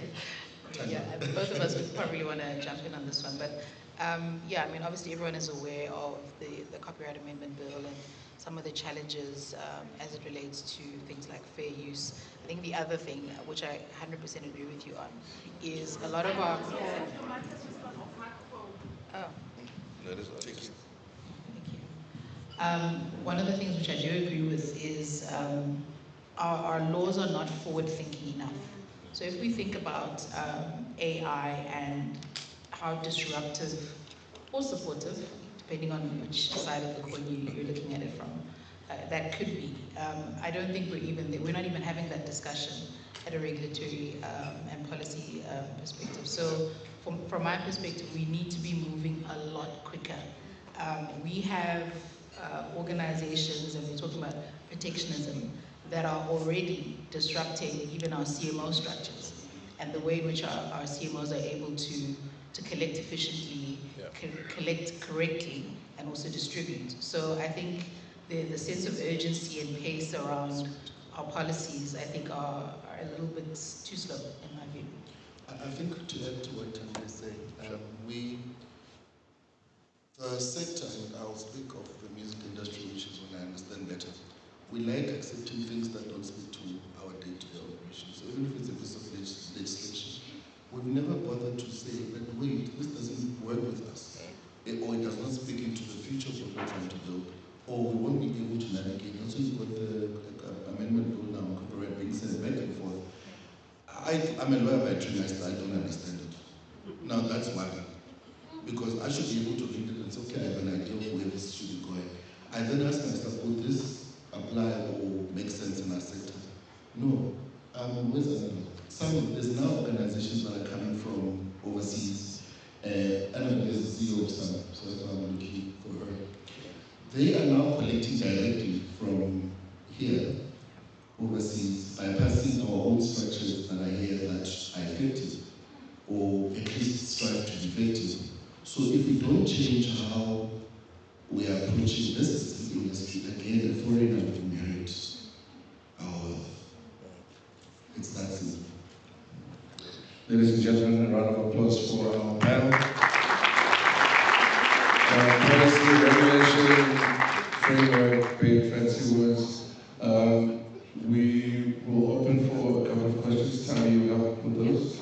Yeah, both of us would probably want to jump in on this one, but yeah, I mean, obviously everyone is aware of the Copyright Amendment Bill and some of the challenges as it relates to things like fair use. I think the other thing, which I 100% agree with you on, is a lot of our... Oh. Let us take you. Thank you. One of the things which I do agree with is our laws are not forward-thinking enough. So if we think about AI and how disruptive or supportive, depending on which side of the coin you're looking at it from, that could be. I don't think we're not even having that discussion at a regulatory and policy perspective. So from my perspective, we need to be moving a lot quicker. We have organizations, and we're talking about protectionism, that are already disrupting even our CMO structures and the way in which our CMOs are able to collect efficiently, collect correctly, and also distribute. So I think the sense of urgency and pace around our policies, I think, are a little bit too slow, in my view. I think to add to what Chandra is saying, the sector, and I'll speak of the music industry, which is when I understand better, we like accepting things that don't speak to our day-to-day operations. So even if it's a piece of legislation, we've never bothered to say, but wait, this doesn't work with us, or it does not speak into the future of what we're trying to build, or we won't be able to navigate. And so you've got the amendment bill now, copyright being sent back and forth. I'm a lawyer by training, I don't understand it. Now that's mine. Because I should be able to read it and say, okay, I have an idea of where this should be going. I then ask myself, would this apply or make sense in our sector? No. There's now organizations that are coming from overseas, Annabelle is the CEO of some, so that's why I'm looking for her. They are now collecting directly from here, overseas, bypassing our own structures that are here that are effective, or at least strive to be effective. So if we don't change how we are approaching this specific industry, again, a foreigner will inherit our wealth. It's that simple. Ladies and gentlemen, a round of applause for our panel. Policy, regulation, framework, big fancy words. We will open for a couple of questions. Tammy, you help with those?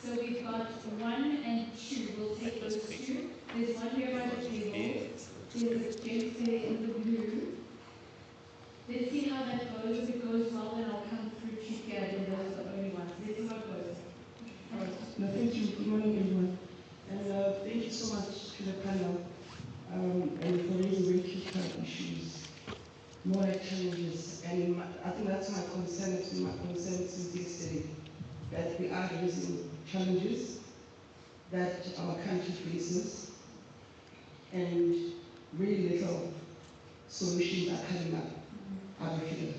So we've got 1 and 2. We'll take those 2. There's one here by the table. There's a gent there in the blue. Let's see how that goes. If it goes well, then I'll come through to here, and those are the only ones. Let's see how it goes. No, thank you. Good morning, everyone. And thank you so much to the panel and for raising very critical issues, more like challenges. And I think that's my concern. It's been my concern since yesterday, that we are raising challenges that our country faces, and very little solutions are coming up out of here.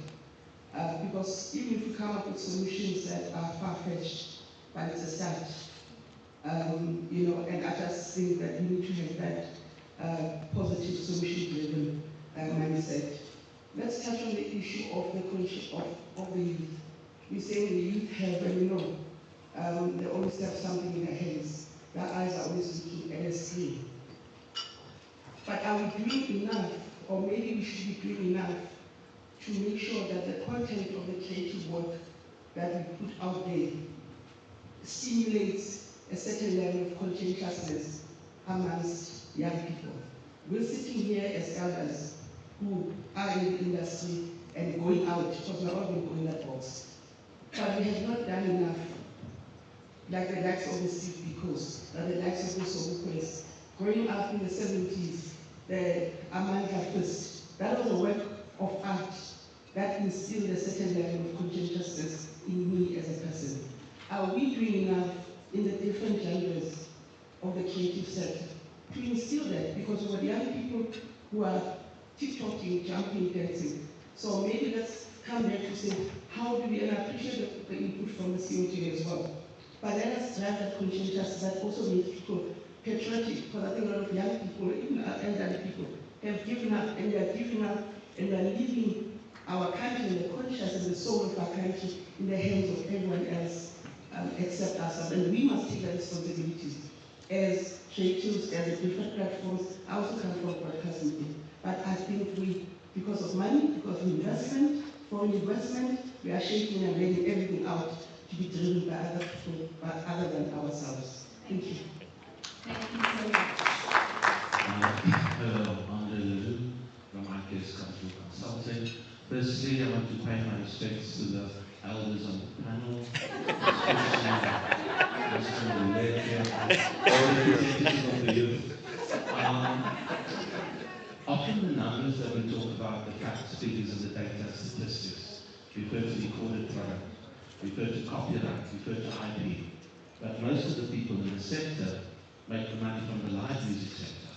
Because even if we come up with solutions that are far-fetched, but it's a start. You know, and I just think that we need to have that positive solution-driven mindset. Let's touch on the issue of the youth. We're saying the youth have, and we know, they always have something in their hands. Their eyes are always looking at a screen. But are we doing enough, or maybe we should be doing enough to make sure that the content of the creative work that we put out there stimulates a certain level of conscientiousness amongst young people? We're sitting here as elders who are in the industry and going out, because we're all going to go in that box. But we have not done enough, like the likes of the Steve Bikos, the likes of the Sobukwes. Growing up in the 70s, the Amanda Fist, that was a work of art that instilled a certain level of conscientiousness in me as a person. Are we doing enough in the different genres of the creative sector to instill that? Because we've got young people who are TikToking, jumping, dancing. So maybe let's come back to say, how do we, and I appreciate the input from the COJ as well, but let us drive that conscientiousness that also makes people patriotic, because I think a lot of young people, even elderly people, have given up, and they are giving up, and they are leaving our country and the conscience and the soul of our country in the hands of everyone else except ourselves. And we must take that responsibility as creatives, as the different platforms. I also come from broadcast media, but I think we, because of money, because of investment, foreign investment, we are shaking and letting everything out to be driven by other people, but other than ourselves. Thank you. Thank you so much. Hello, I'm Lulu from IKS Cultural Consulting. Firstly, I want to pay my respects to the elders on the panel, especially Mr. Muleke, all the representatives of the youth. Often the numbers that we talk about, the facts, figures, and the data statistics, refer to recorded product, refer to copyright, refer to IP. But most of the people in the sector make the money from the live music sector.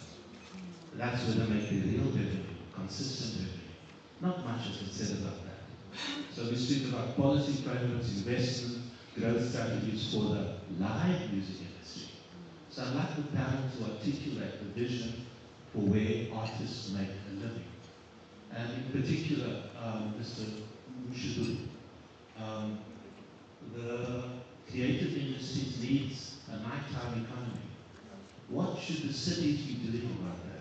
That's where they make the real revenue, consistent revenue. Not much has been said about that. So we speak about policy frameworks, investment, growth strategies for the live music industry. So I'd like the panel to articulate the vision for where artists make a living. And in particular, Mr. Mshudu, the creative industry needs a nighttime economy. What should the cities be doing about that?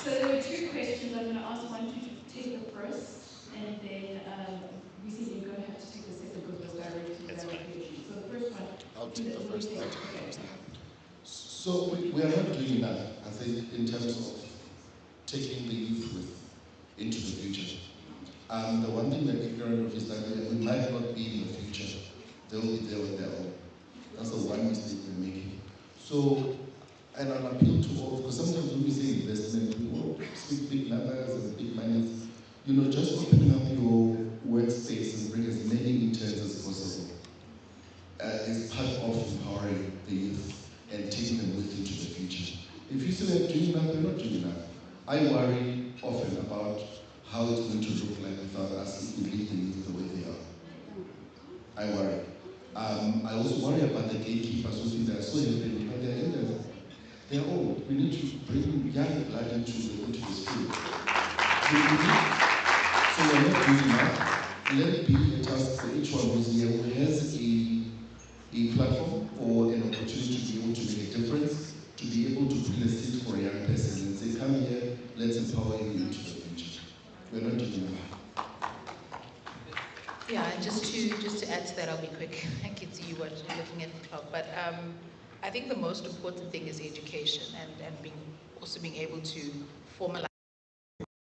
So there were 2 questions. I'm going to ask one to take the first, and then we see you're going to have to take the second because it was directly. So the first one. I'll take the first one. So we are not doing enough, I think, in terms of taking the youth into the future. The one thing that ignorant of is that we might not be in the future. They'll be there on their own. That's the one mistake we're making. So, and I'll appeal to all, because sometimes when we say investment, we all speak big numbers and big money. You know, just opening up workspaces, bring as many interns as possible. Is part of empowering the youth and taking them with into the future. If you say they're doing enough, they're not doing enough. I worry often about how it's going to look like without us if we leave the youth the way they are. I worry. I also worry about the gatekeepers who think they're so helping, but they're elders. They're old. We need to bring young blood into this field. So we're not doing enough. Let it be a task for each one who's here who has a platform or an opportunity to be able to make a difference, to be able to fill a seat for a young person and say, come here, let's empower you into the future. We're not doing enough. Yeah, and just to add to that, I'll be quick. I can see you looking at the clock, but I think the most important thing is education and also being able to formalize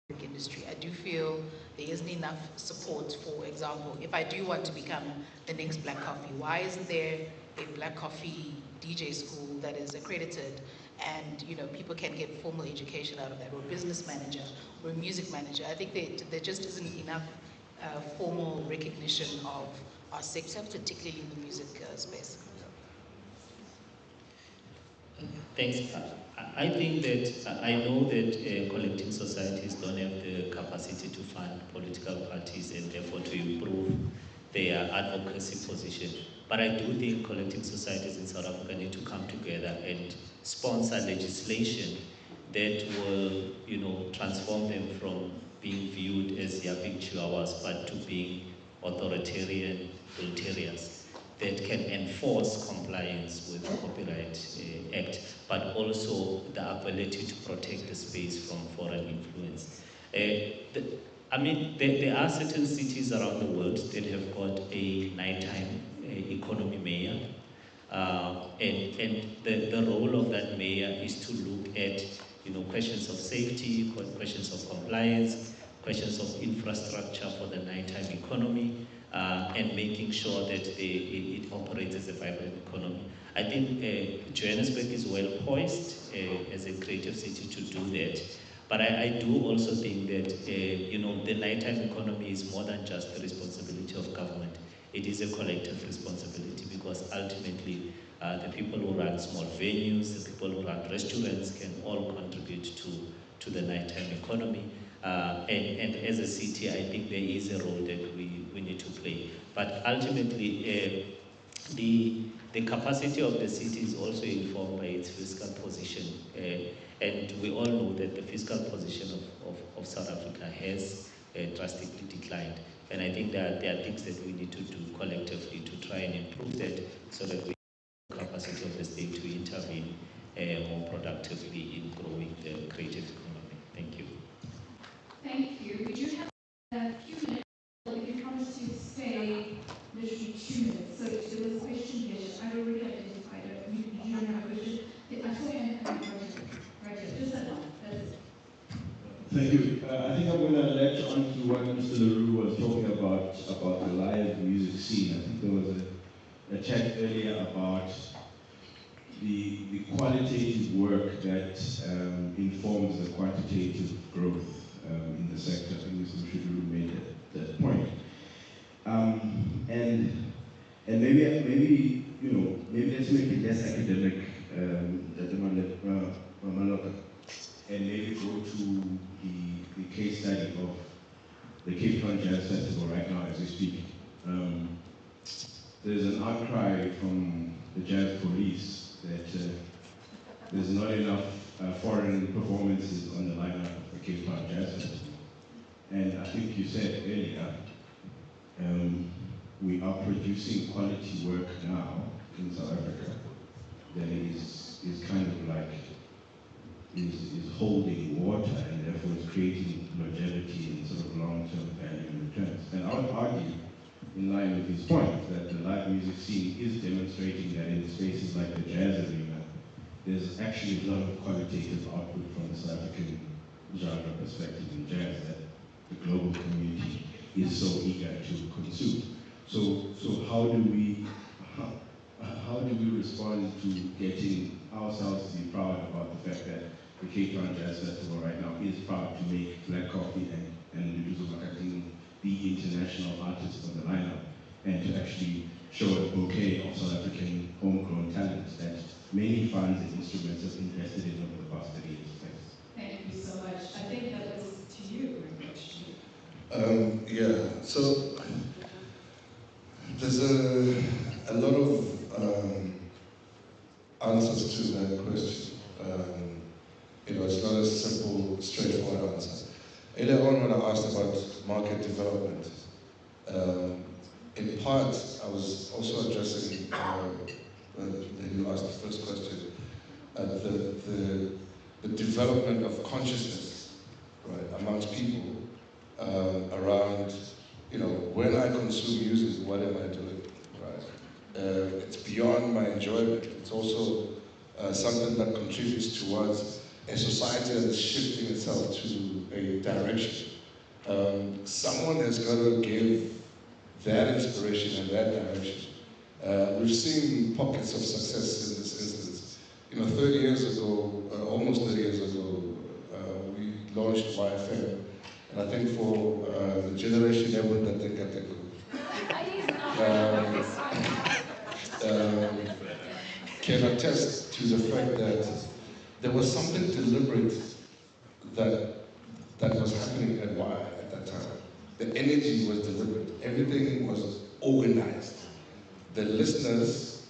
the industry. I do feel there isn't enough support. For example, if I do want to become the next Black Coffee, why isn't there a Black Coffee DJ school that is accredited and people can get formal education out of that, or a business manager or a music manager? I think there just isn't enough formal recognition of our sector, particularly in the music space. Thanks. I think that I know that collecting societies don't have the capacity to fund political parties and therefore to improve their advocacy position. But I do think collecting societies in South Africa need to come together and sponsor legislation that will, transform them from being viewed as yapping chihuahuas, but to being authoritarian brutarians that can enforce compliance with the Copyright Act, but also the ability to protect the space from foreign influence. There are certain cities around the world that have got a nighttime economy mayor, and the role of that mayor is to look at questions of safety, questions of compliance, questions of infrastructure for the nighttime economy, and making sure that it operates as a vibrant economy. I think Johannesburg is well poised as a creative city to do that. But I do also think that the nighttime economy is more than just the responsibility of government. It is a collective responsibility, because ultimately the people who run small venues, the people who run restaurants can all contribute to the nighttime economy. And as a city, I think there is a role that we need to play. But ultimately, the capacity of the city is also informed by its fiscal position. And we all know that the fiscal position of South Africa has drastically declined. And I think that there are things that we need to do collectively to try and improve that, so that we have the capacity of the state to intervene more productively in growing the creative economy. Thank you. Thank you. We do have a few minutes. If you promise to stay literally 2 minutes. So there was a question here. I already identified it. You don't have a question. I saw him coming right here. Just that one. That's it. Thank you. I think I'm going to latch on to what Mr. LaRue was talking about the live music scene. I think there was a chat earlier about the qualitative work that informs the quantitative growth in the sector. I think Mr. Mshudu made that point. And maybe let's make it less academic, and maybe go to the case study of the Cape Town Jazz Festival right now as we speak. There's an outcry from the jazz police that there's not enough foreign performances on the lineup of the Cape Town Jazz Festival. And I think you said earlier, we are producing quality work now in South Africa that is kind of like is holding water, and therefore is creating longevity and sort of long-term value and returns. And I would argue, in line with his point, that the live music scene is demonstrating that in spaces like the jazz arena, there's actually a lot of qualitative output from the South African genre perspective in jazz that the global community is so eager to consume. So how do we respond to getting ourselves to be proud about the fact that the Cape Town Jazz Festival right now is proud to make Black Coffee and Luduzo Makatini the international artists on the lineup and to actually show a bouquet of South African homegrown talent that many funds and instruments have invested in over the past 30 years. Thanks. Thank you so much. I think that was to you, Rich. Yeah, so there's a lot of answers to that question. It's not a simple, straightforward answer. Earlier on when I asked about market development, in part I was also addressing, when you asked the first question, the development of consciousness, right, amongst people around, when I consume music, what am I doing, right? It's beyond my enjoyment. It's also something that contributes towards a society that is shifting itself to a direction. Someone has got to give that inspiration and that direction. We've seen pockets of success in this instance. 30 years ago, almost 30 years ago, we launched YFM. And I think for the generation that they got can attest to the fact that there was something deliberate that was happening at Y at that time. The energy was deliberate. Everything was organized. The listeners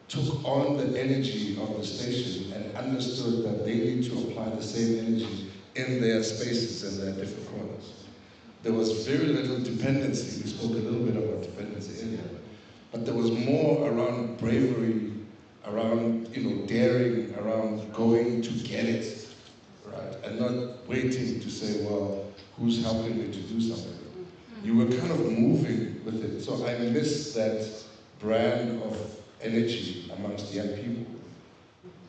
took on the energy of the station and understood that they need to apply the same energy in their spaces and their different corners. There was very little dependency. We spoke a little bit about dependency earlier, but there was more around bravery, around daring, around going to get it, right, and not waiting to say, well, who's helping me to do something? You were kind of moving with it. So I miss that brand of energy amongst young people.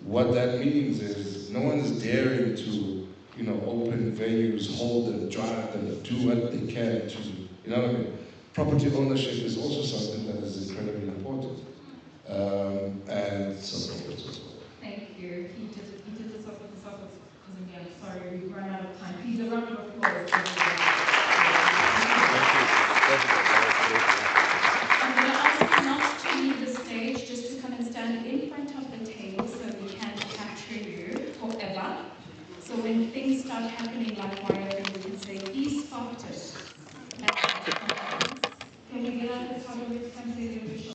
What that means is no one is daring to open venues, hold them, drive them, do what they can to, what I mean? Property ownership is also something that is incredibly important. And so forth and so forth. Thank you. He did this off because I'm sorry, we've run out of time. Please, a round of applause. I'm going to ask you not to leave the stage, just to come and stand in front of the table so we can capture you forever. So when things start happening like YFM, we can say, he stopped it. Can we get out the top of it and say the official?